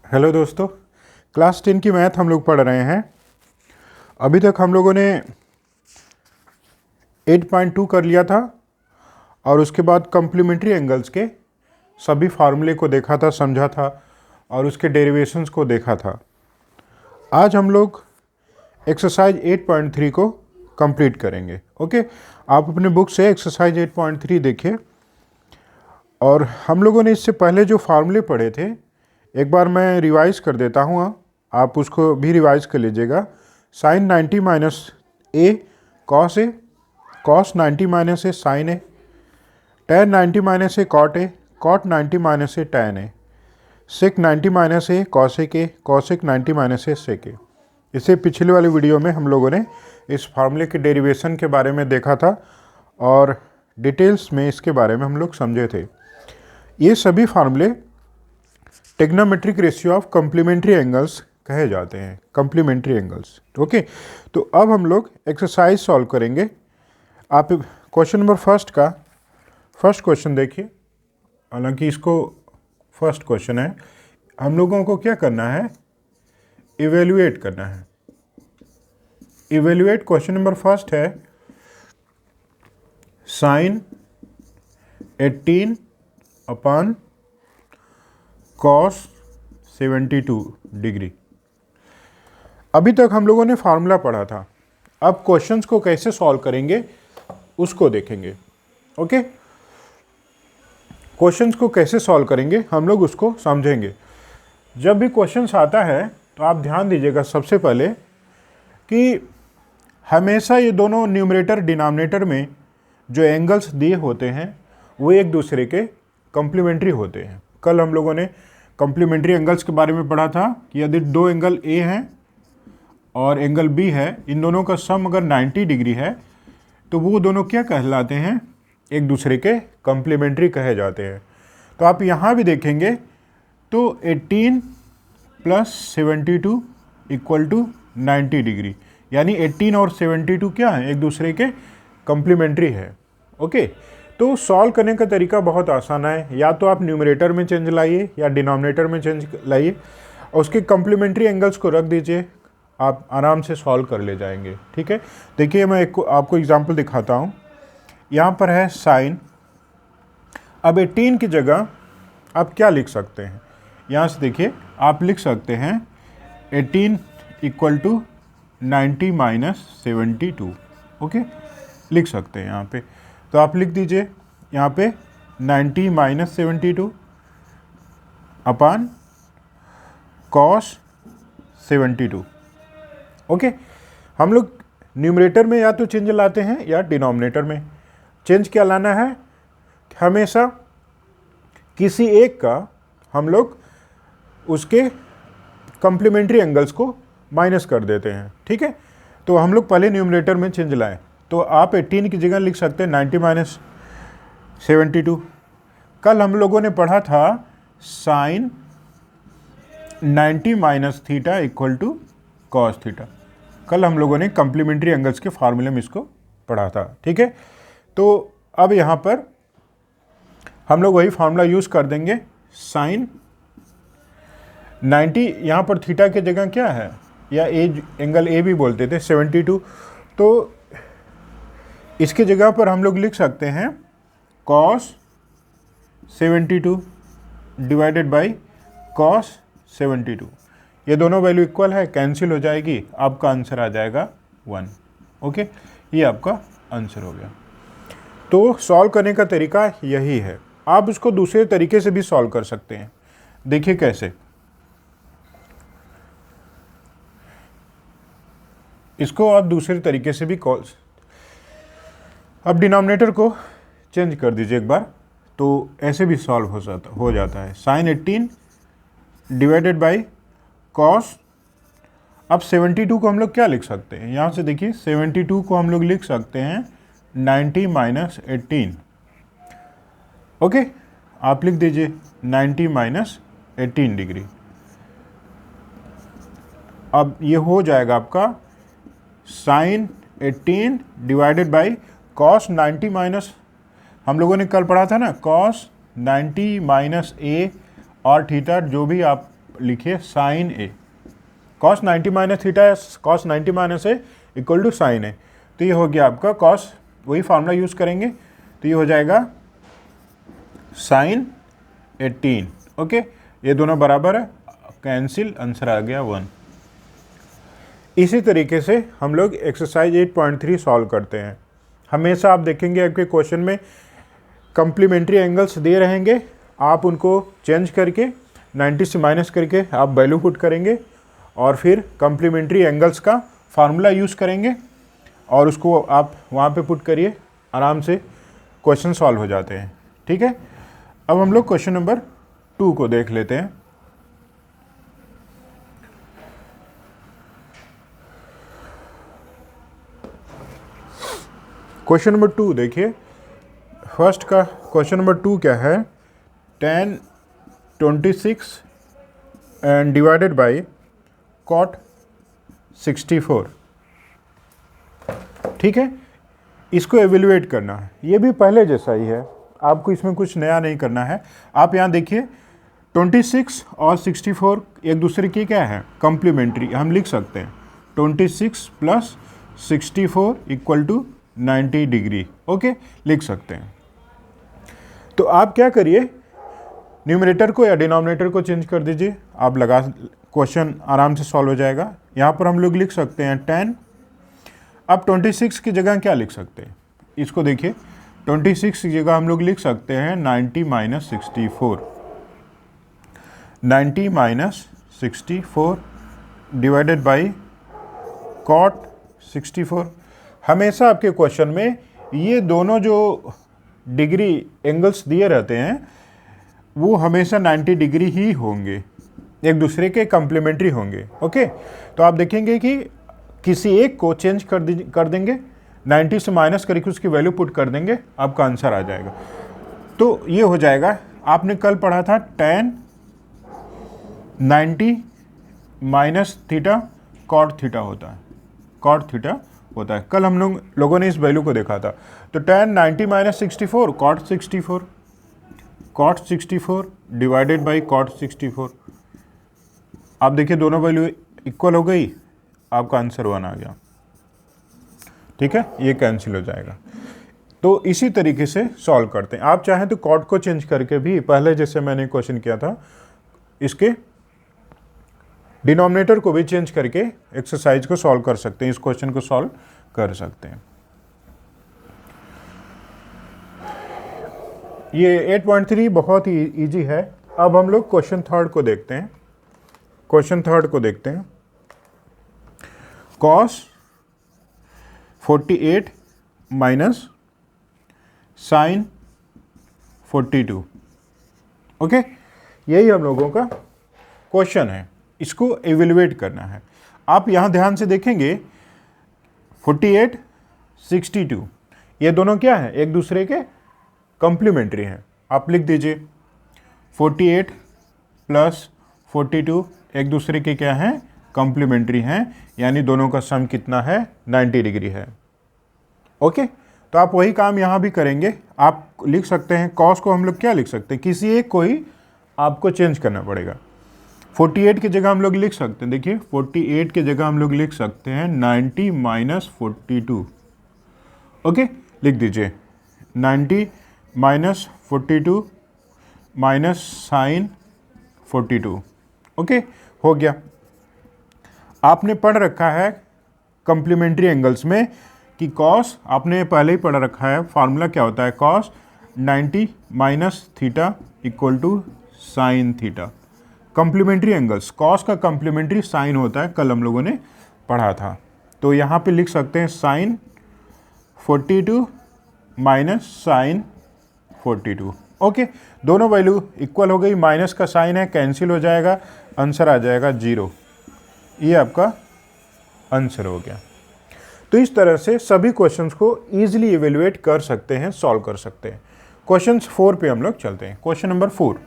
Hello दोस्तों, class 10 की math हम लोग पढ़ रहे हैं। अभी तक हम लोगों ने 8.2 कर लिया था और उसके बाद कम्प्लीमेंट्री एंगल्स के सभी फार्मूले को देखा था, समझा था और उसके डेरिवेशंस को देखा था। आज हम लोग एक्सरसाइज 8.3 को कंप्लीट करेंगे। ओके, आप अपने बुक से एक्सरसाइज 8.3 देखिए। और हम लोगों ने इससे पहले जो फार्मूले पढ़े थे, एक बार मैं रिवाइज़ कर देता हूँ, आप उसको भी रिवाइज़ कर लीजिएगा। Sine 90 minus a cos a, cos 90 minus a sine a, tan 90 minus a cot a, cot 90 minus a tan a, sec 90 minus a cosec a, cosec 90 minus a sec a. इससे पिछले वाली video में हम लोगों ने इस फार्मूले के डेरिवेशन के बारे में देखा था और डिटेल्स में इसके बारे में हम लोग समझे थे। ये सभी फार्मूले trigonometric ratio of complementary angles कहे जाते हैं, कम्प्लीमेंट्री एंगल्स। ओके, तो अब हम लोग एक्सरसाइज सॉल्व करेंगे। आप क्वेश्चन नंबर फर्स्ट क्वेश्चन देखिए। हालांकि इसको फर्स्ट क्वेश्चन है, हम लोगों को क्या करना है, इवेल्युएट करना है। इवेल्युएट क्वेश्चन नंबर फर्स्ट है साइन 18 अपॉन कॉस 72 डिग्री। अभी तक हम लोगों ने फार्मूला पढ़ा था, अब क्वेश्चंस को कैसे सॉल्व करेंगे उसको देखेंगे। ओके, क्वेश्चंस को कैसे सॉल्व करेंगे हम लोग उसको समझेंगे। जब भी क्वेश्चंस आता है तो आप ध्यान दीजिएगा सबसे पहले कि हमेशा ये दोनों न्यूमरेटर डिनोमिनेटर में जो एंगल्स दिए होते हैं वो एक दूसरे के कम्प्लीमेंट्री होते हैं। कल हम लोगों ने कम्प्लीमेंट्री एंगल्स के बारे में पढ़ा था कि यदि दो एंगल ए हैं और एंगल बी है, इन दोनों का सम अगर 90 डिग्री है तो वो दोनों क्या कहलाते हैं, एक दूसरे के कम्प्लीमेंट्री कहे जाते हैं। तो आप यहाँ भी देखेंगे तो 18 प्लस 72 इक्वल टू 90 डिग्री, यानी 18 और 72 क्या है, एक दूसरे के कम्प्लीमेंट्री है। ओके, तो सॉल्व करने का तरीका बहुत आसान है। या तो आप न्यूमरेटर में चेंज लाइए या डिनोमिनेटर में चेंज लाइए और उसके कम्प्लीमेंट्री एंगल्स को रख दीजिए, आप आराम से सॉल्व कर ले जाएंगे। ठीक है, देखिए मैं आपको एग्जांपल दिखाता हूँ। यहाँ पर है साइन, अब 18 की जगह आप क्या लिख सकते हैं, यहाँ से देखिए आप लिख सकते हैं 18 इक्वल टू 90 माइनस 72। ओके, लिख सकते हैं यहाँ पे, तो आप लिख दीजिए यहाँ पे 90 माइनस 72 अपान कॉस 72। ओके, हम लोग न्यूमरेटर में या तो चेंज लाते हैं या डिनोमिनेटर में। चेंज क्या लाना है, हमेशा किसी एक का हम लोग उसके कम्प्लीमेंट्री एंगल्स को माइनस कर देते हैं। ठीक है, तो हम लोग पहले न्यूमरेटर में चेंज लाएं, तो आप 18 की जगह लिख सकते हैं 90 माइनस 72। कल हम लोगों ने पढ़ा था sine 90 minus theta equal to cos theta. कल हम लोगों ने कम्प्लीमेंट्री एंगल्स के फार्मूले में इसको पढ़ा था। ठीक है, तो अब यहाँ पर हम लोग वही फार्मूला यूज़ कर देंगे। साइन 90, यहाँ पर थीटा की जगह क्या है, या एंगल ए भी बोलते थे 72, तो इसके जगह पर हम लोग लिख सकते हैं cos 72 डिवाइडेड बाई cos 72। ये दोनों वैल्यू इक्वल है, कैंसिल हो जाएगी, आपका आंसर आ जाएगा 1। ओके, ये आपका आंसर हो गया। तो सॉल्व करने का तरीका यही है। आप इसको दूसरे तरीके से भी सॉल्व कर सकते हैं। देखिए कैसे, इसको आप दूसरे तरीके से भी अब डिनोमिनेटर को चेंज कर दीजिए एक बार, तो ऐसे भी सॉल्व हो जाता है। साइन 18 डिवाइडेड बाई कॉस, अब 72 को हम लोग क्या लिख सकते हैं, यहाँ से देखिए 72 को हम लोग लिख सकते हैं 90 माइनस 18। ओके, आप लिख दीजिए 90 माइनस 18 डिग्री। अब ये हो जाएगा आपका sine 18 divided by cos 90 minus, हम लोगों ने कल पढ़ा था ना, कॉस 90 माइनस ए और थीटा, जो भी आप लिखिए sine a, cos 90 minus theta cos 90 minus a equal to sine a. तो ये हो गया आपका कॉस, वही फार्मूला यूज़ करेंगे, तो ये हो जाएगा साइन 18। ओके, ये दोनों बराबर है, कैंसिल, आंसर आ गया 1। इसी तरीके से हम लोग एक्सरसाइज 8.3 सॉल्व करते हैं। हमेशा आप देखेंगे आपके क्वेश्चन में कम्प्लीमेंट्री एंगल्स दिए रहेंगे, आप उनको चेंज करके 90 से माइनस करके आप वैल्यू पुट करेंगे और फिर कम्प्लीमेंट्री एंगल्स का फार्मूला यूज़ करेंगे और उसको आप वहाँ पे पुट करिए, आराम से क्वेश्चन सॉल्व हो जाते हैं। ठीक है, अब हम लोग क्वेश्चन नंबर 2 को देख लेते हैं। क्वेश्चन नंबर 2 देखिए, फर्स्ट का क्वेश्चन नंबर 2 क्या है, tan 26 and divided by cot 64। ठीक है, इसको एवेल्युएट करना है, ये भी पहले जैसा ही है, आपको इसमें कुछ नया नहीं करना है। आप यहाँ देखिए 26 और 64 एक दूसरे की क्या है, कम्प्लीमेंट्री, हम लिख सकते हैं 26 plus 64 equal to 90 degree. Okay, लिख सकते हैं। तो आप क्या करिए, न्यूमरेटर को या डिनोमिनेटर को चेंज कर दीजिए, आप लगा, क्वेश्चन आराम से सॉल्व हो जाएगा। यहाँ पर हम लोग लिख सकते हैं 10, अब 26 की जगह क्या लिख सकते हैं, इसको देखिए, 26 की जगह हम लोग लिख सकते हैं 90 minus 64, 90 minus 64 divided by cot 64। हमेशा आपके क्वेश्चन में ये दोनों जो डिग्री एंगल्स दिए रहते हैं वो हमेशा 90 डिग्री ही होंगे, एक दूसरे के कम्प्लीमेंट्री होंगे। ओके, तो आप देखेंगे कि किसी एक को चेंज कर देंगे, 90 से माइनस करके उसकी वैल्यू पुट कर देंगे, आपका आंसर आ जाएगा। तो ये हो जाएगा, आपने कल पढ़ा था tan 90 minus theta cot theta होता है, cot थीटा होता है, कल हम लोगों ने इस वैल्यू को देखा था। तो tan 90 minus 64 cot 64 divided by cot 64। आप देखिए दोनों वैल्यू इक्वल हो गई, आपका आंसर 1 आ गया। ठीक है, ये कैंसिल हो जाएगा। तो इसी तरीके से सॉल्व करते हैं। आप चाहें तो cot को चेंज करके भी, पहले जैसे मैंने क्वेश्चन किया था, इसके डिनोमिनेटर को भी चेंज करके एक्सरसाइज को सॉल्व कर सकते हैं, इस क्वेश्चन को सॉल्व कर सकते हैं। ये 8.3 बहुत ही इजी है। अब हम लोग क्वेश्चन थर्ड को देखते हैं। क्वेश्चन थर्ड को देखते हैं, cos 48 माइनस साइन 42। ओके, यही हम लोगों का क्वेश्चन है, इसको एवेल्युएट करना है। आप यहाँ ध्यान से देखेंगे 48 62 ये दोनों क्या है, एक दूसरे के कम्प्लीमेंट्री हैं। आप लिख दीजिए 48 प्लस 42 एक दूसरे के क्या हैं, कम्प्लीमेंट्री हैं, यानी दोनों का सम कितना है, 90 डिग्री है। ओके, तो आप वही काम यहाँ भी करेंगे। आप लिख सकते हैं cos को हम लोग क्या लिख सकते हैं, किसी एक को ही आपको चेंज करना पड़ेगा। 48 की जगह हम लोग लिख सकते हैं, देखिए 48 की जगह हम लोग लिख सकते हैं 90 माइनस 42। ओके, लिख दीजिए 90 माइनस 42 माइनस साइन 42। ओके, हो गया। आपने पढ़ रखा है कम्प्लीमेंट्री एंगल्स में कि cos, आपने पहले ही पढ़ रखा है, फार्मूला क्या होता है, cos 90 minus theta equal to sine theta. Complementary angles, cos का कम्प्लीमेंट्री साइन होता है, कल हम लोगों ने पढ़ा था। तो यहाँ पे लिख सकते हैं साइन 42 माइनस साइन 42। ओके, दोनों वैल्यू इक्वल हो गई, माइनस का साइन है, कैंसिल हो जाएगा, आंसर आ जाएगा 0। ये आपका आंसर हो गया। तो इस तरह से सभी क्वेश्चंस को इजीली इवेल्युएट कर सकते हैं, सॉल्व कर सकते हैं। क्वेश्चन 4 पे हम लोग चलते हैं। क्वेश्चन नंबर 4,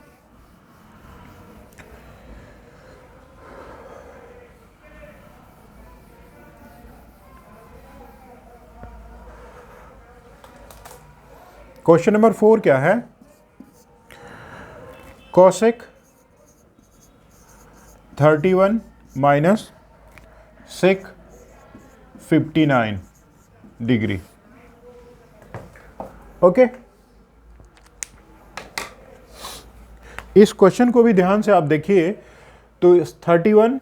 क्वेश्चन नंबर 4 क्या है, cosec 31 minus sec 59 degree. Okay, इस क्वेश्चन को भी ध्यान से आप देखिए तो 31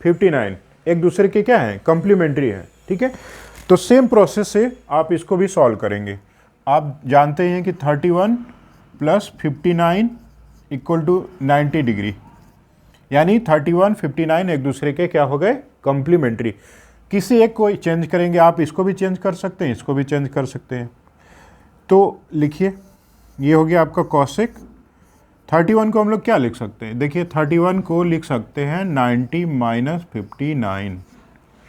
59 एक दूसरे के क्या है, कॉम्प्लीमेंट्री है। ठीक है, तो सेम प्रोसेस से आप इसको भी सॉल्व करेंगे। आप जानते हैं कि 31 प्लस 59 इक्वल टू 90 डिग्री, यानी 31 59 एक दूसरे के क्या हो गए, कॉम्प्लीमेंट्री। किसी एक को चेंज करेंगे, आप इसको भी चेंज कर सकते हैं, इसको भी चेंज कर सकते हैं। तो लिखिए, ये हो गया आपका कॉसेक। 31 को हम लोग क्या लिख सकते हैं, देखिए 31 को लिख सकते हैं 90 माइनस 59।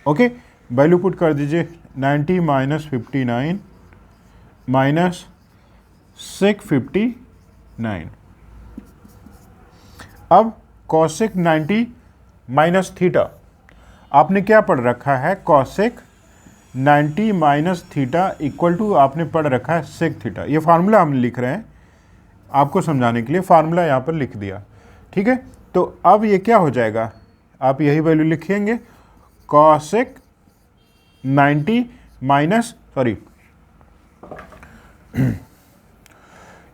ओके, वैल्यू पुट कर दीजिए, 90 माइनस 59 माइनस सेक 59। अब कॉसेक 90 माइनस थीटा, आपने क्या पढ़ रखा है, cosec 90 minus theta equal to आपने पढ़ रखा है सेक थीटा। ये फार्मूला हम लिख रहे हैं आपको समझाने के लिए, फार्मूला यहाँ पर लिख दिया। ठीक है, तो अब ये क्या हो जाएगा, आप यही वैल्यू लिखेंगे, कॉसेक 90 माइनस सॉरी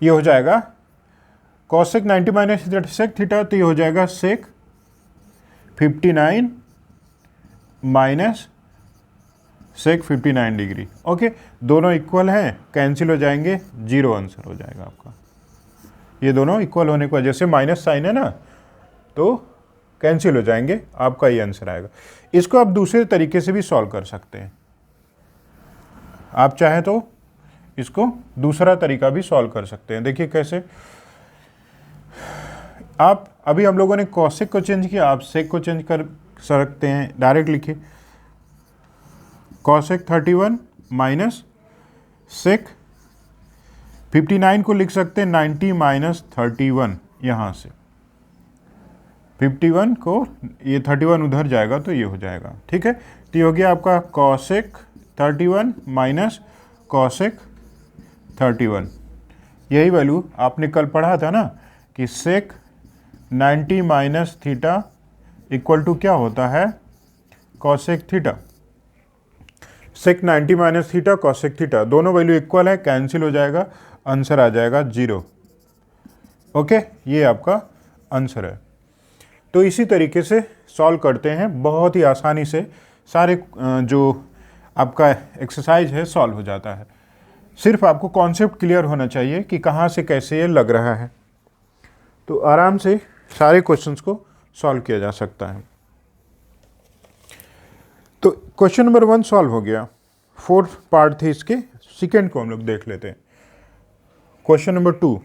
ये हो जाएगा कॉसेक 90 माइनस सेक थीटा, तो ये हो जाएगा सेक 59 माइनस सेक 59 डिग्री। ओके, दोनों इक्वल हैं, कैंसिल हो जाएंगे, जीरो आंसर हो जाएगा आपका। ये दोनों इक्वल होने की वजह से माइनस साइन है ना, तो कैंसिल हो जाएंगे, आपका ये आंसर आएगा। इसको आप दूसरे तरीके से भी सॉल्व कर सकते हैं, आप चाहें तो इसको दूसरा तरीका भी सॉल्व कर सकते हैं। देखिए कैसे, आप अभी हम लोगों ने कॉसेक को चेंज किया, आप सेक को चेंज कर सकते हैं। डायरेक्ट लिखिए, कॉसेक 31 माइनस सेक 59 को लिख सकते हैं 90 माइनस 31, यहाँ से 51 को ये 31 उधर जाएगा तो ये हो जाएगा। ठीक है, तो ये हो गया आपका कॉसेक 31 माइनस कॉसेक 31। यही वैल्यू आपने कल पढ़ा था ना कि सेक 90 माइनस थीटा इक्वल टू क्या होता है, कॉसेक थीटा। सेक 90 माइनस थीटा कॉसेक थीटा, दोनों वैल्यू इक्वल है, कैंसिल हो जाएगा, आंसर आ जाएगा 0। ओके, ये आपका आंसर है। तो इसी तरीके से सॉल्व करते हैं, बहुत ही आसानी से सारे जो आपका एक्सरसाइज है सॉल्व हो जाता है। सिर्फ आपको कॉन्सेप्ट क्लियर होना चाहिए कि कहाँ से कैसे ये लग रहा है, तो आराम से सारे क्वेश्चंस को सॉल्व किया जा सकता है। तो क्वेश्चन नंबर 1 सॉल्व हो गया। 4 पार्ट थे इसके, सेकेंड को हम लोग देख लेते हैं। क्वेश्चन नंबर 2,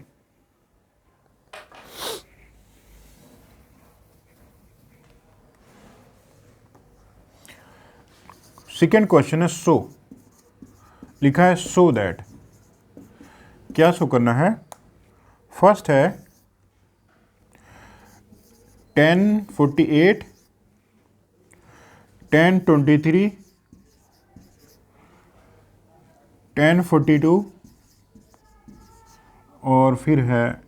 सेकेंड क्वेश्चन है सो, लिखा है सो दैट। क्या शो करना है, फर्स्ट है 1048 1023 1042 और फिर है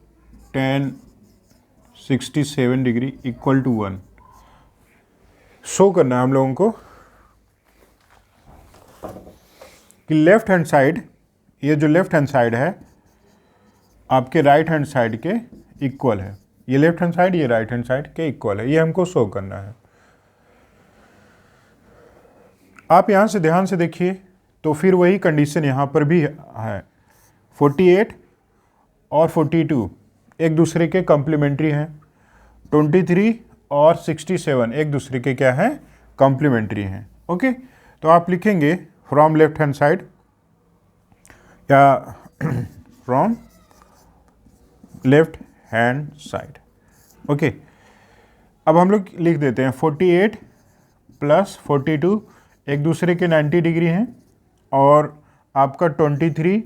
1067 डिग्री इक्वल टू 1। शो करना है हम लोगों को कि लेफ्ट हैंड साइड, ये जो लेफ्ट हैंड साइड है आपके राइट हैंड साइड के इक्वल है। ये लेफ्ट हैंड साइड, ये राइट हैंड साइड के इक्वल है, ये हमको शो करना है। आप यहाँ से ध्यान से देखिए तो फिर वही कंडीशन यहाँ पर भी है। 48 और 42 एक दूसरे के कॉम्प्लीमेंट्री हैं। 23 और 67 एक दूसरे के क्या हैं, कॉम्प्लीमेंट्री हैं। ओके, तो आप लिखेंगे फ्रॉम लेफ्ट हैंड साइड या from left hand side. Okay, अब हम लोग लिख देते हैं 48 प्लस 42 एक दूसरे के 90 डिग्री हैं और आपका 23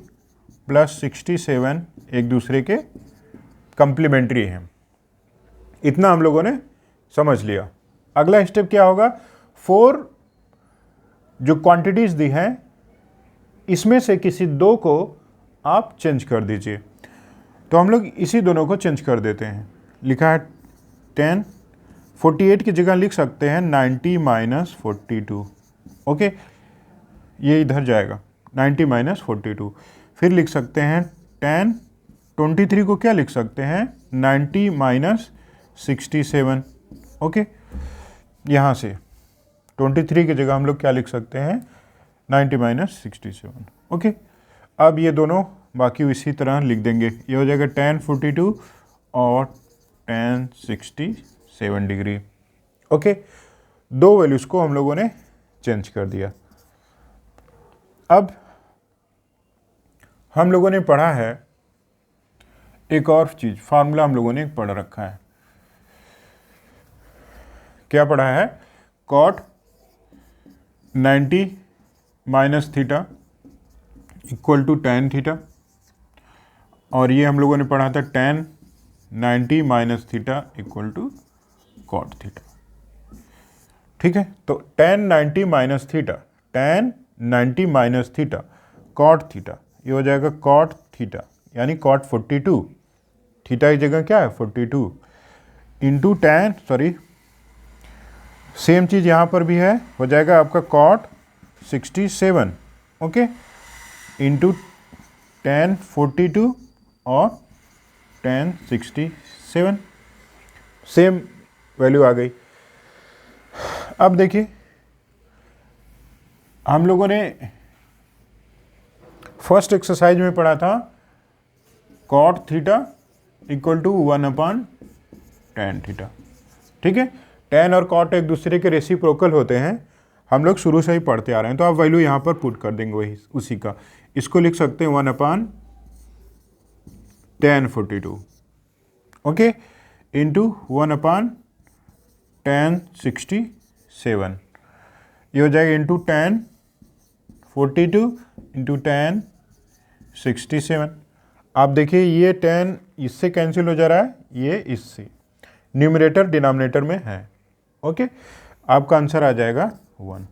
प्लस 67 एक दूसरे के कॉम्प्लीमेंट्री हैं। इतना हम लोगों ने समझ लिया। अगला स्टेप क्या होगा, 4 जो क्वांटिटीज दी हैं इसमें से किसी 2 को आप चेंज कर दीजिए। तो हम लोग इसी दोनों को चेंज कर देते हैं। लिखा है 10 48 की जगह लिख सकते हैं 90 माइनस 42। ओके, ये इधर जाएगा 90 माइनस 42। फिर लिख सकते हैं tan 23 को क्या लिख सकते हैं 90 माइनस 67। ओके, यहाँ से 23 की जगह हम लोग क्या लिख सकते हैं 90 माइनस 67। ओके, अब ये दोनों बाकी इसी तरह लिख देंगे। ये हो जाएगा tan 42 और tan 67 डिग्री। ओके, दो वैल्यूज़ को हम लोगों ने चेंज कर दिया। अब हम लोगों ने पढ़ा है एक और चीज़, फार्मूला हम लोगों ने पढ़ रखा है। क्या पढ़ा है? cot 90 minus theta equal to tan theta, और ये हम लोगों ने पढ़ा था tan 90 minus theta equal to cot theta. ठीक है, तो tan 90 minus theta, tan 90 minus theta cot theta, ये हो जाएगा cot थीटा यानी cot 42, थीटा की जगह क्या है 42, इंटू tan, सॉरी सेम चीज़ यहाँ पर भी है, हो जाएगा आपका cot 67, ओके, इंटू tan 42 और tan 67, सेम वैल्यू आ गई। अब देखिए हम लोगों ने फर्स्ट एक्सरसाइज में पढ़ा था cot theta equal to 1/tan theta. ठीक है, tan और cot एक दूसरे के रेसिप्रोकल होते हैं, हम लोग शुरू से ही पढ़ते आ रहे हैं, तो आप वैल्यू यहाँ पर पुट कर देंगे वही उसी का। इसको लिख सकते हैं 1/tan 42, ओके, इंटू 1/tan 67, ये हो जाएगा इंटू tan 42 इंटू tan 67। आप देखिए ये tan इससे कैंसिल हो जा रहा है, ये इससे, न्यूमरेटर डिनोमिनेटर में है। ओके, आपका आंसर आ जाएगा 1।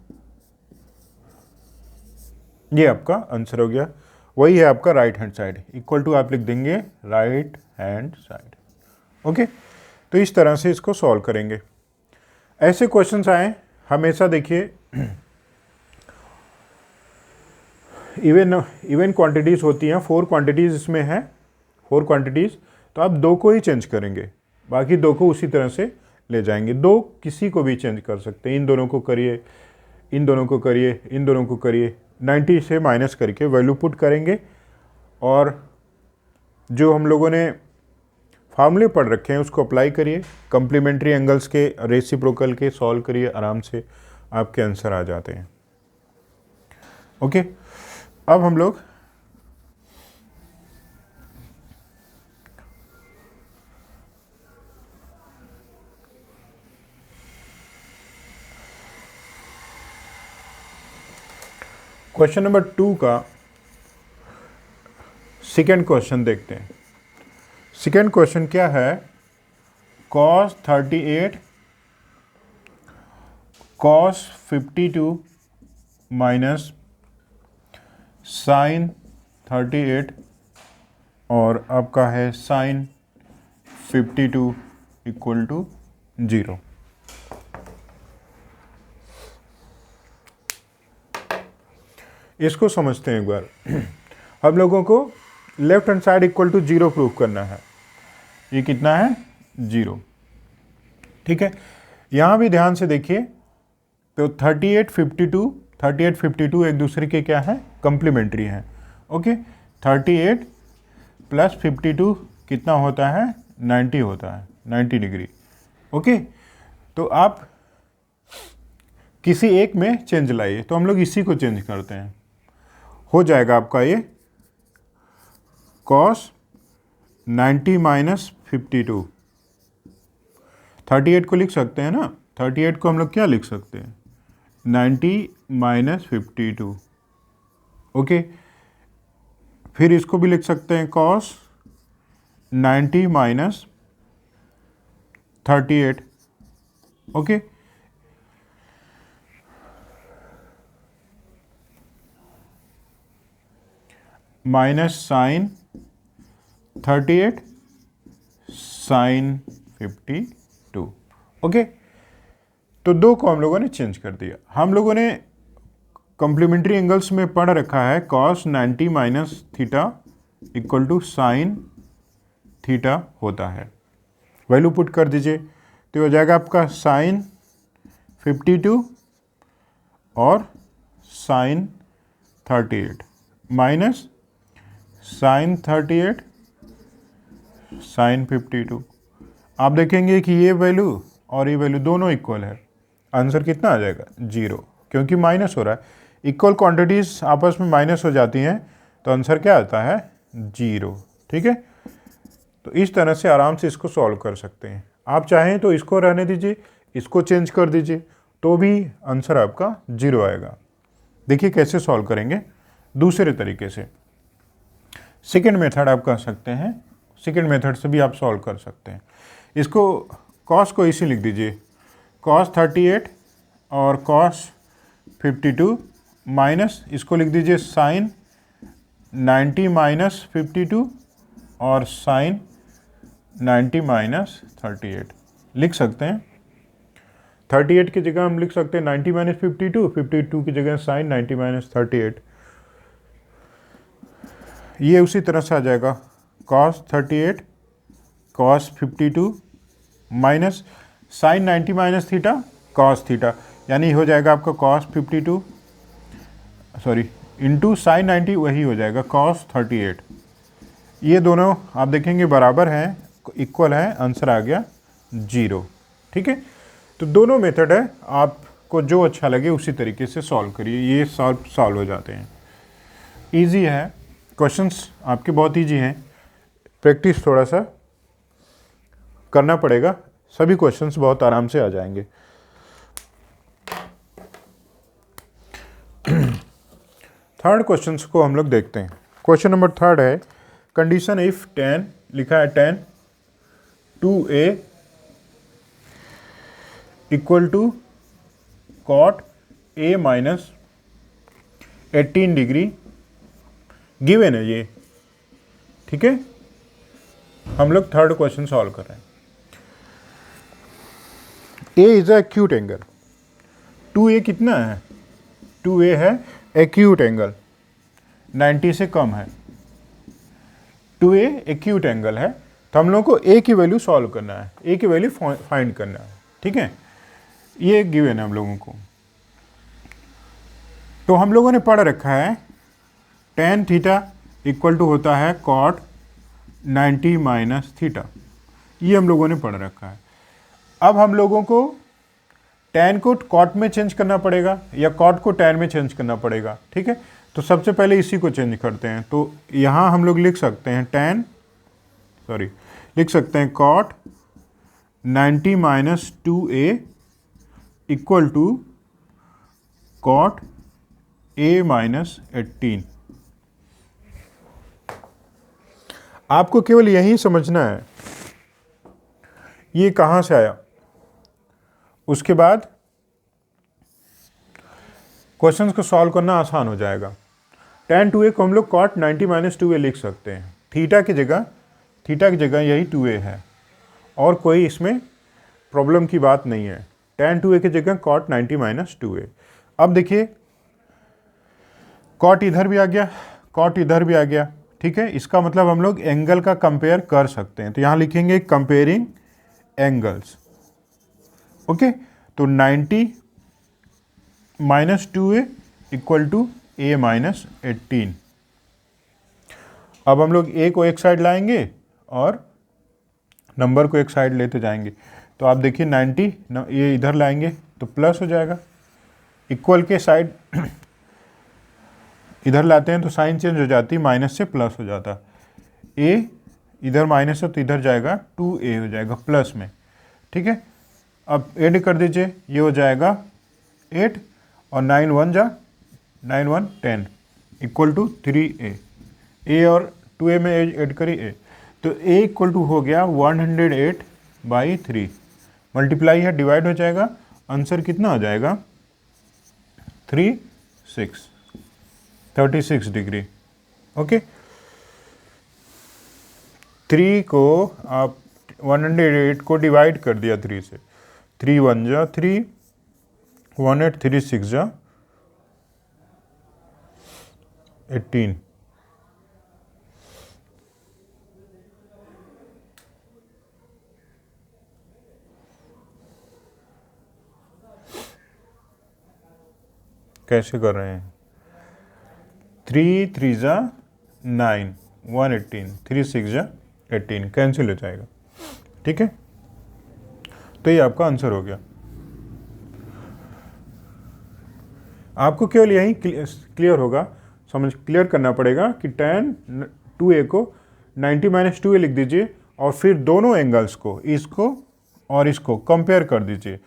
ये आपका आंसर हो गया, वही है आपका right hand side, equal to आप लिख देंगे राइट हैंड साइड। ओके, तो इस तरह से इसको सॉल्व करेंगे। ऐसे क्वेश्चंस आए हमेशा, देखिए इवन क्वांटिटीज़ होती हैं, 4 क्वांटिटीज़ इसमें हैं, 4 क्वांटिटीज़, तो आप 2 को ही चेंज करेंगे, बाकी 2 को उसी तरह से ले जाएंगे। 2 किसी को भी चेंज कर सकते हैं, इन दोनों को करिए, इन दोनों को करिए, इन दोनों को करिए, 90 से माइनस करके वैल्यू पुट करेंगे, और जो हम लोगों ने फार्मूले पढ़ रखे हैं उसको अप्लाई करिए, कम्प्लीमेंट्री एंगल्स के, रेसिप्रोकल के सॉल्व करिए, आराम से आपके आंसर आ जाते हैं। ओके, अब हम लोग क्वेश्चन नंबर 2 का सेकेंड क्वेश्चन देखते हैं। सेकेंड क्वेश्चन क्या है? cos 38 cos 52 माइनस sin 38 और आपका है sin 52 इक्वल टू 0। इसको समझते हैं एक बार। हम लोगों को left hand side equal to 0 proof करना है। ये कितना है? 0। ठीक है, यहाँ भी ध्यान से देखिए, तो 38 52 एक दूसरे के क्या है? कंप्लीमेंट्री है। ओके, 38 प्लस 52 कितना होता है? 90 होता है, 90 डिग्री। ओके, तो आप किसी एक में चेंज लाइए, तो हम लोग इसी को चेंज करते हैं, हो जाएगा आपका ये cos 90 माइनस 52। 38 को लिख सकते हैं ना, 38 को हम लोग क्या लिख सकते हैं? 90 माइनस 52। ओके, फिर इसको भी लिख सकते हैं cos 90 minus 38। Okay, minus sine 38 sine 52। Okay, तो 2 को हम लोगों ने चेंज कर दिया। हम लोगों ने कॉम्प्लीमेंट्री एंगल्स में पढ़ रखा है cos 90 minus theta equal to sine theta होता है। वैल्यू पुट कर दीजिए तो हो जाएगा आपका साइन 52 और साइन 38 माइनस साइन 38 साइन 52। आप देखेंगे कि ये वैल्यू और ये वैल्यू दोनों इक्वल है। आंसर कितना आ जाएगा 0, क्योंकि माइनस हो रहा है। इक्वल क्वांटिटीज आपस में माइनस हो जाती हैं तो आंसर क्या आता है 0। ठीक है, तो इस तरह से आराम से इसको सॉल्व कर सकते हैं। आप चाहें तो इसको रहने दीजिए, इसको चेंज कर दीजिए, तो भी आंसर आपका 0 आएगा। देखिए कैसे सॉल्व करेंगे दूसरे तरीके से। सेकेंड मेथड आप कर सकते हैं, सेकेंड मेथड से भी आप सॉल्व कर सकते हैं। इसको कॉस को इसी लिख दीजिए, cos 38 और cos 52 माइनस इसको लिख दीजिए साइन 90 माइनस 52 और साइन 90 माइनस 38 लिख सकते हैं। 38 की जगह हम लिख सकते हैं 90 माइनस 52, 52 की जगह साइन 90 माइनस 38। ये उसी तरह से आ जाएगा cos 38 cos 52 minus sine 90 minus theta cos theta, यानी हो जाएगा आपका cos 52 सॉरी इंटू साइन 90 वही हो जाएगा cos 38। ये दोनों आप देखेंगे बराबर हैं, इक्वल है, आंसर आ गया 0। ठीक है, तो दोनों मेथड है, आपको जो अच्छा लगे उसी तरीके से सॉल्व करिए, ये सॉल्व हो जाते हैं। इजी है, क्वेश्चंस आपके बहुत इजी हैं, प्रैक्टिस थोड़ा सा करना पड़ेगा, सभी क्वेश्चंस बहुत आराम से आ जाएंगे। थर्ड क्वेश्चंस को हम लोग देखते हैं। क्वेश्चन नंबर 3 है, कंडीशन इफ tan लिखा है tan 2a equal to cot a minus 18 degree given है ये। ठीक है, हम लोग थर्ड क्वेश्चन सॉल्व कर रहे हैं। a is acute angle, 2a कितना है, 2a है एक्यूट एंगल, 90 से कम है, 2a एक्यूट एंगल है, तो हम लोग को a की वैल्यू सॉल्व करना है, a की वैल्यू फाइंड करना है। ठीक है, ये गिवन है हम लोगों को। तो हम लोगों ने पढ़ रखा है tan थीटा इक्वल टू होता है cot 90 माइनस थीटा, ये हम लोगों ने पढ़ रखा है। अब हम लोगों को tan को cot में चेंज करना पड़ेगा या cot को tan में चेंज करना पड़ेगा। ठीक है, तो सबसे पहले इसी को चेंज करते हैं। तो यहाँ हम लोग लिख सकते हैं लिख सकते हैं cot 90 minus 2a equal to cot a minus 18। आपको केवल यही समझना है ये कहाँ से आया, उसके बाद क्वेश्चंस को सॉल्व करना आसान हो जाएगा। tan 2a को हम लोग cot 90 माइनस 2a लिख सकते हैं, थीटा की जगह यही 2a है और कोई इसमें प्रॉब्लम की बात नहीं है। tan 2a की जगह cot 90 माइनस 2a। अब देखिए cot इधर भी आ गया, cot इधर भी आ गया। ठीक है, इसका मतलब हम लोग एंगल का कंपेयर कर सकते हैं, तो यहाँ लिखेंगे कंपेयरिंग एंगल्स। ओके, तो 90 minus 2a equal to a minus 18। अब हम लोग a को एक साइड लाएंगे और नंबर को एक साइड लेते जाएंगे। तो आप देखिए 90 ये इधर लाएंगे तो प्लस हो जाएगा, इक्वल के साइड इधर लाते हैं तो साइन चेंज हो जाती, माइनस से प्लस हो जाता। a इधर माइनस है तो इधर जाएगा 2a हो जाएगा प्लस में। ठीक है, अब ऐड कर दीजिए, ये हो जाएगा 8 और 9 1 10 इक्वल टू 3a। a और 2a में ऐड करी a, तो a इक्वल टू हो गया 108/3। मल्टीप्लाई है, डिवाइड हो जाएगा, आंसर कितना हो जाएगा 36 डिग्री। ओके, 3 को आप 108 को डिवाइड कर दिया 3 से, 3 1 जा 3 1836 जा 18, कैसे कर रहे हैं? 3 3 जा 9, 118, 3 6 जा 18 कैंसिल हो जाएगा। ठीक है, तो ये आपका आंसर हो गया। आपको केवल यही क्लियर होगा, क्लियर करना पड़ेगा कि tan 2a को 90 - 2a लिख दीजिए और फिर दोनों एंगल्स को, इसको और इसको कंपेयर कर दीजिए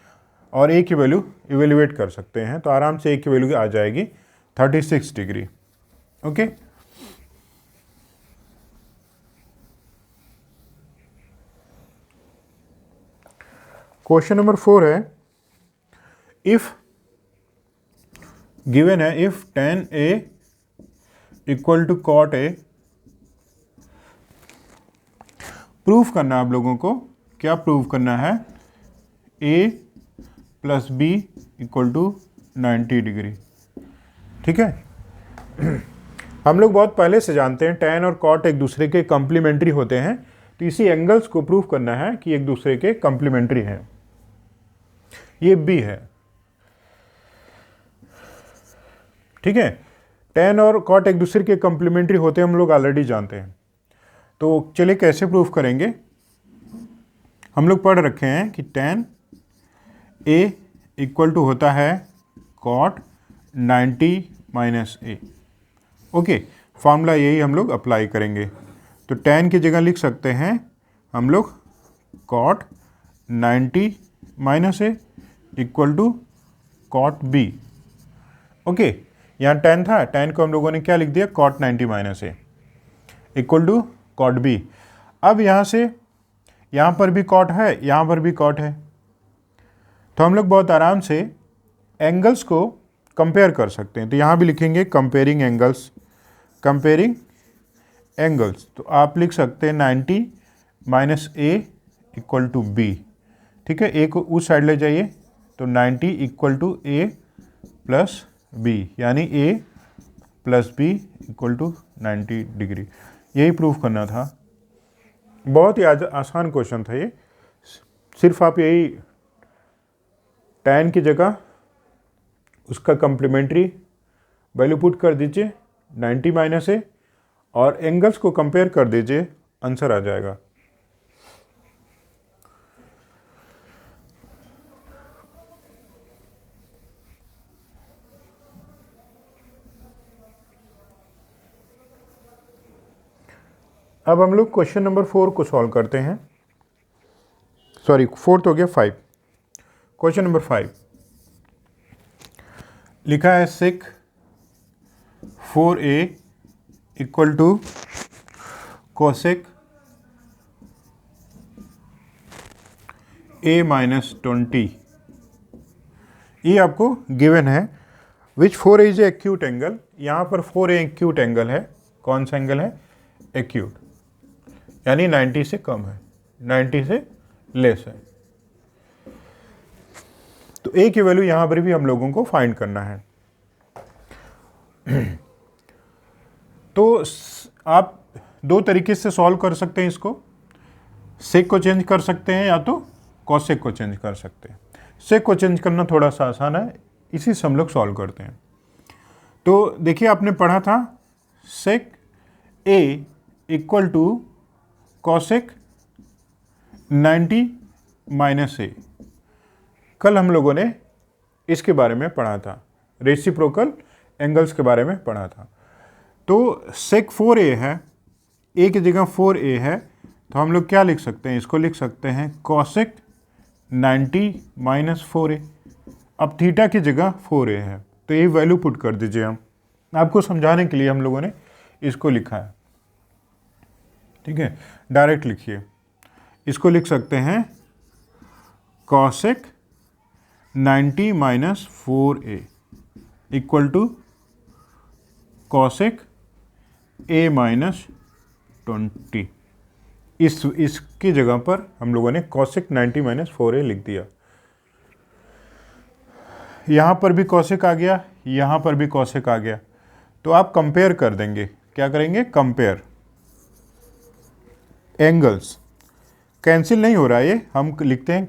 और a की वैल्यू इवेल्युएट कर सकते हैं, तो आराम से a की वैल्यू आ जाएगी 36 डिग्री। ओके, क्वेश्चन नंबर 4 है, इफ गिवन है if tan a equal to cot a, proof करना आप लोगों को, क्या प्रूफ करना है? a plus b equal to 90 degree. ठीक है, हम लोग बहुत पहले से जानते हैं tan और cot एक दूसरे के कॉम्प्लीमेंट्री होते हैं, तो इसी एंगल्स को प्रूफ करना है कि एक दूसरे के कॉम्प्लीमेंट्री हैं। ये b है, ठीक है, tan और cot एक दूसरे के कॉम्प्लीमेंट्री होते हैं, हम लोग ऑलरेडी जानते हैं। तो चलिए कैसे प्रूफ करेंगे? हम लोग पढ़ रखे हैं कि tan a इक्वल टू होता है cot 90 minus a। Okay, formula यही हम लोग अप्लाई करेंगे, तो tan की जगह लिख सकते हैं हम लोग cot 90 minus a equal to cot b। Okay, यहाँ tan था, tan को हम लोगों ने क्या लिख दिया? cot 90 minus a equal to cot b। अब यहाँ से यहाँ पर भी cot है, यहाँ पर भी cot है, तो हम लोग बहुत आराम से एंगल्स को कंपेयर कर सकते हैं। तो यहाँ भी लिखेंगे कंपेयरिंग एंगल्स, कंपेयरिंग एंगल्स, तो आप लिख सकते हैं 90 minus a equal to b। ठीक है, a को उस साइड ले जाइए, तो 90 equal to a plus b, यानी a plus b equal to 90 degree. यही प्रूफ करना था। बहुत ही आसान क्वेश्चन था ये, सिर्फ आप यही tan की जगह उसका कम्प्लीमेंट्री वैल्यू पुट कर दीजिए 90 माइनस a और एंगल्स को कंपेयर कर दीजिए, आंसर आ जाएगा। अब हम लोग क्वेश्चन नंबर 4 को सॉल्व करते हैं। सॉरी, 4 हो गया, 5। क्वेश्चन नंबर 5 लिखा है sec 4a equal to cosec a minus 20। ये आपको गिवन है, विच 4a इज एक्यूट एंगल। यहाँ पर 4a एक्यूट एंगल है। कौन सा एंगल है? एक्यूट, यानी 90 से कम है, 90 से लेस है। तो a की वैल्यू यहाँ पर भी हम लोगों को फाइंड करना है। तो आप दो तरीके से सॉल्व कर सकते हैं इसको, सेक को चेंज कर सकते हैं या तो कॉसेक को चेंज कर सकते हैं। सेक को चेंज करना थोड़ा सा आसान है, इसी से हम लोग सॉल्व करते हैं। तो देखिए, आपने पढ़ा था sec a equal to cosec 90 minus a। कल हम लोगों ने इसके बारे में पढ़ा था, रेसिप्रोकल एंगल्स के बारे में पढ़ा था। तो सेक 4a है, a की जगह 4a है, तो हम लोग क्या लिख सकते हैं? इसको लिख सकते हैं कॉसेक 90 माइनस 4a। अब थीटा की जगह 4a है, तो ये वैल्यू पुट कर दीजिए। हम आपको समझाने के लिए हम लोगों ने इसको लिखा है। ठीक है, डायरेक्ट लिखिए, इसको लिख सकते हैं cosec 90 minus 4a equal to cosec a minus 20। इसकी जगह पर हम लोगों ने कॉसेक 90 माइनस 4a लिख दिया। यहाँ पर भी कौशिक आ गया, यहाँ पर भी कौशिक आ गया, तो आप कंपेयर कर देंगे। क्या करेंगे? Compare angles. कैंसिल नहीं हो रहा है, ये हम लिखते हैं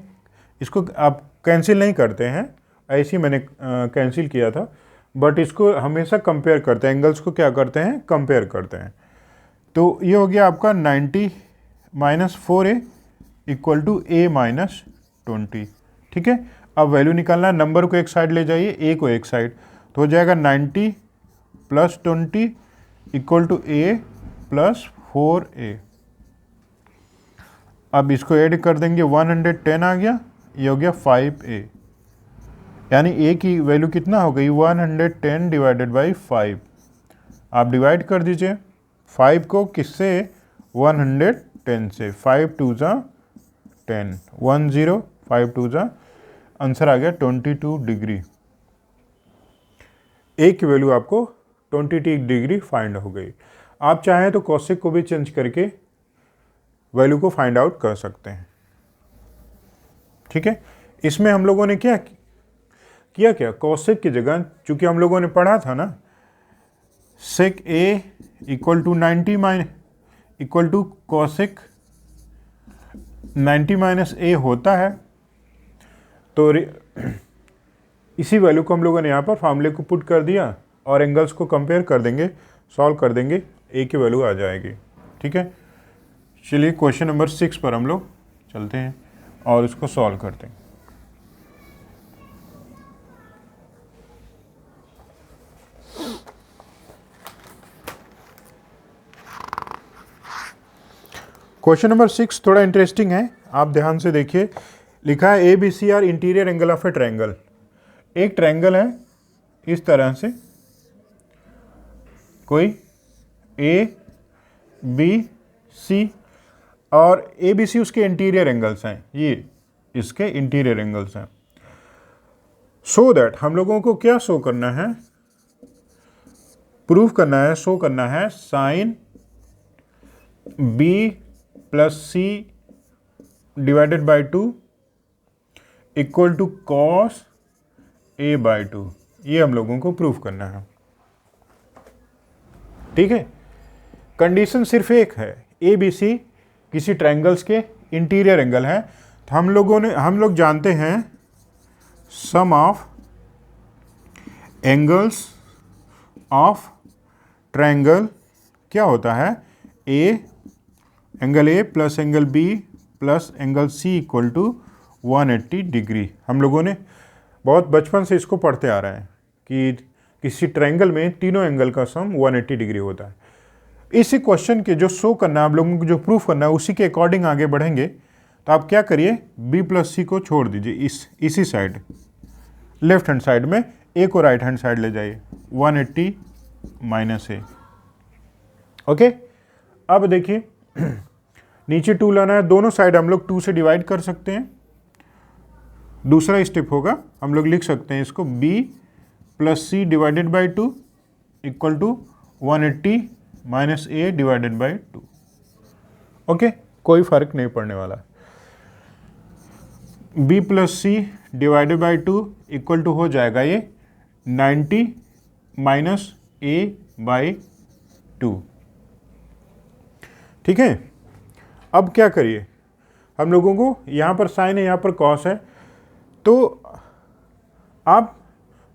इसको, आप कैंसिल नहीं करते हैं, ऐसे ही मैंने कैंसिल किया था, बट इसको हमेशा कंपेयर करते हैं, एंगल्स को क्या करते हैं? कंपेयर करते हैं। तो ये हो गया आपका 90 minus 4a equal to a minus 20। ठीक है, अब वैल्यू निकालना है, नंबर को एक साइड ले जाइए, a को एक साइड, तो हो जाएगा 90 plus 20 equal to a plus 4a। अब इसको ऐड कर देंगे, 110 आ गया, ये हो गया 5a, यानी a की वैल्यू कितना हो गई? 110 डिवाइडेड बाई 5। आप डिवाइड कर दीजिए 5 को किससे? 110 से। 5 टू ज़ा 10, 10, 5 टू ज़ा, आंसर आ गया 22 डिग्री। a की वैल्यू आपको 22 डिग्री फाइंड हो गई। आप चाहें तो कॉसेक को भी चेंज करके वैल्यू को फाइंड आउट कर सकते हैं। ठीक है, इसमें हम लोगों ने क्या क्या कॉसेक की जगह, चूंकि हम लोगों ने पढ़ा था ना sec a equal to 90 minus equal to cosec 90 minus a होता है, तो इसी वैल्यू को हम लोगों ने यहाँ पर फॉर्मूले को पुट कर दिया और एंगल्स को कंपेयर कर देंगे, सॉल्व कर देंगे, ए की वैल्यू आ जाएगी। ठीक है, चलिए क्वेश्चन नंबर 6 पर हम लोग चलते हैं और इसको सॉल्व करते हैं। क्वेश्चन नंबर 6 थोड़ा इंटरेस्टिंग है, आप ध्यान से देखिए। लिखा है A B C are interior angle of a triangle. एक ट्रायंगल है इस तरह से, कोई ए बी सी, और ए बी सी उसके इंटीरियर एंगल्स हैं, ये इसके इंटीरियर एंगल्स हैं। सो दैट हम लोगों को क्या शो करना है? प्रूव करना है, शो करना है sine B plus C divided by 2 equal to cos A by 2। ये हम लोगों को प्रूव करना है। ठीक है, कंडीशन सिर्फ एक है, ए बी सी किसी ट्रायंगल्स के इंटीरियर एंगल है। तो हम लोग जानते हैं sum of angles of triangle क्या होता है? Angle A plus angle B plus angle C equal to 180 degree. हम लोगों ने बहुत बचपन से इसको पढ़ते आ रहे हैं कि किसी ट्रायंगल में तीनों एंगल का सम 180 डिग्री होता है। इसी क्वेश्चन के जो शो करना है, आप लोगों को जो प्रूफ करना है, उसी के अकॉर्डिंग आगे बढ़ेंगे। तो आप क्या करिए, बी प्लस सी को छोड़ दीजिए इसी साइड, लेफ्ट हैंड साइड में, ए को राइट हैंड साइड ले जाइए, 180 माइनस ए। ओके, अब देखिए नीचे 2 लाना है, दोनों साइड हम लोग 2 से डिवाइड कर सकते हैं। दूसरा स्टेप होगा, हम लोग लिख सकते हैं इसको b plus C divided by 2 equal to 180 minus A divided by 2। Okay, कोई फर्क नहीं पड़ने वाला। b plus C divided by 2 equal to हो जाएगा ये 90 माइनस ए बाई 2। ठीक है, अब क्या करिए, हम लोगों को यहाँ पर साइन है, यहाँ पर कॉस है, तो आप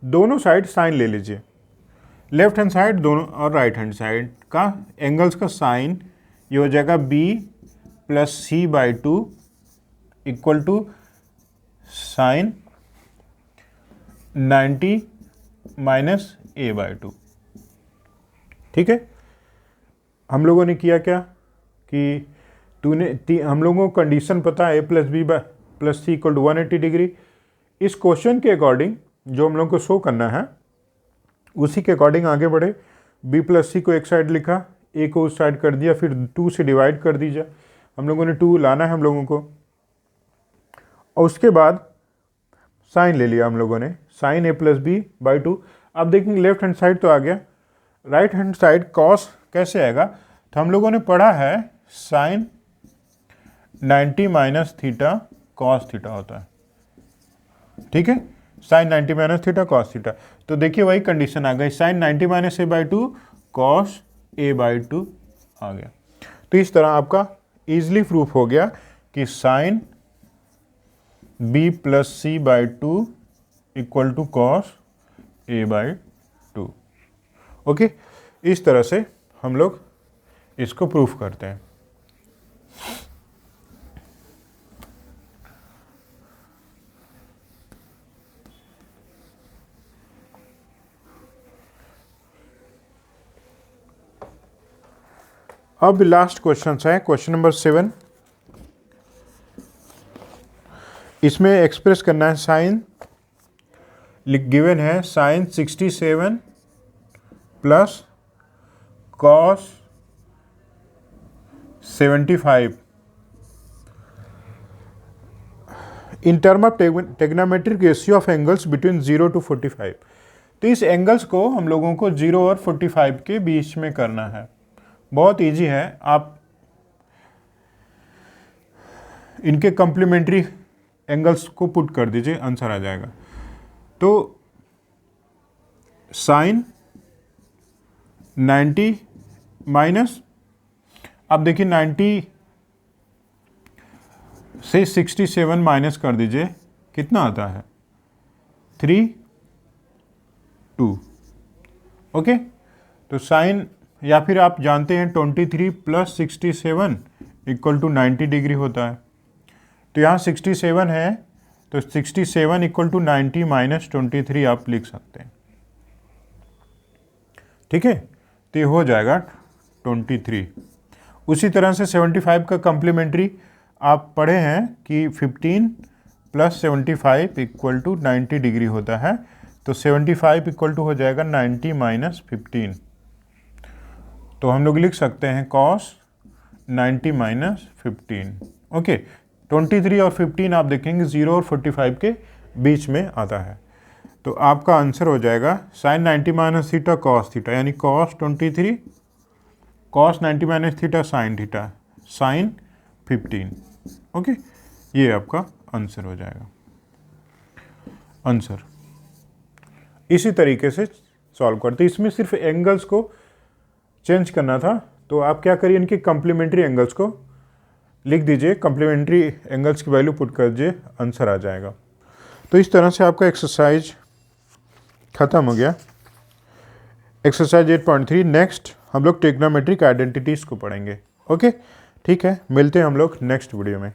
दोनों साइड साइन ले लीजिए, लेफ्ट हैंड साइड दोनों और राइट हैंड साइड का एंगल्स का साइन, ये हो जाएगा b plus C by 2 equal to sine 90 minus A by 2। ठीक है, हम लोगों ने किया क्या कि हम लोगों को कंडीशन पता है, a plus b plus c equal to 180 degree. इस क्वेश्चन के अकॉर्डिंग जो हम लोग को शो करना है, उसी के अकॉर्डिंग आगे बढ़े। बी प्लस सी को एक साइड लिखा, ए को उस साइड कर दिया, फिर 2 से डिवाइड कर दीजिए। हम लोगों ने 2 लाना है हम लोगों को, और उसके बाद साइन ले लिया हम लोगों ने, sine A plus B by 2। अब देखेंगे लेफ्ट हैंड साइड तो आ गया, राइट हैंड साइड कॉस कैसे आएगा? तो हम लोगों ने पढ़ा है sine 90 minus theta cos theta होता है। ठीक है, sine 90 minus theta cos theta. तो देखिए वही कंडीशन आ गई, sign 90 minus a/2 cos a/2 आ गया। तो इस तरह आपका इजीली प्रूफ हो गया कि sine b plus c/2 equal to cos a/2। Okay, इस तरह से हम लोग इसको प्रूफ करते हैं। अब लास्ट क्वेश्चन है क्वेश्चन नंबर 7। इसमें एक्सप्रेस करना है साइन, गिवन है sine 67 plus cos 75 in term of trigonometric ratio of angles between 0 to 45। तो इस एंगल्स को हम लोगों को 0 और 45 के बीच में करना है। बहुत इजी है, आप इनके कॉम्प्लीमेंट्री एंगल्स को पुट कर दीजिए, आंसर आ जाएगा। तो साइन 90 माइनस, अब देखिए 90 से 67 माइनस कर दीजिए, कितना आता है 3 2। ओके, तो साइन, या फिर आप जानते हैं 23 प्लस 67 इक्वल टू 90 डिग्री होता है। तो यहाँ 67 है, तो 67 इक्वल टू 90 माइनस 23 आप लिख सकते हैं। ठीक है, तो ये हो जाएगा 23। उसी तरह से 75 का कम्प्लीमेंट्री आप पढ़े हैं कि 15 प्लस 75 इक्वल टू 90 डिग्री होता है। तो 75 इक्वल टू हो जाएगा 90 माइनस 15। तो हम लोग लिख सकते हैं कॉस 90 माइनस 15। ओके, 23 और 15 आप देखेंगे 0 और 45 के बीच में आता है। तो आपका आंसर हो जाएगा sine 90 minus theta cos theta, यानी cos 23 cos 90 minus theta sine theta sine 15। Okay, ये आपका आंसर हो जाएगा। आंसर इसी तरीके से सॉल्व करते। इसमें सिर्फ एंगल्स को चेंज करना था। तो आप क्या करिए, इनके कॉम्प्लीमेंट्री एंगल्स को लिख दीजिए, कॉम्प्लीमेंट्री एंगल्स की वैल्यू पुट कर दीजिए, आंसर आ जाएगा। तो इस तरह से आपका एक्सरसाइज खत्म हो गया। एक्सरसाइज 8.3। नेक्स्ट हम लोग ट्रिग्नोमेट्रिक आइडेंटिटीज़ को पढ़ेंगे। ओके, ठीक है, मिलते हैं हम लोग नेक्स्ट वीडियो में।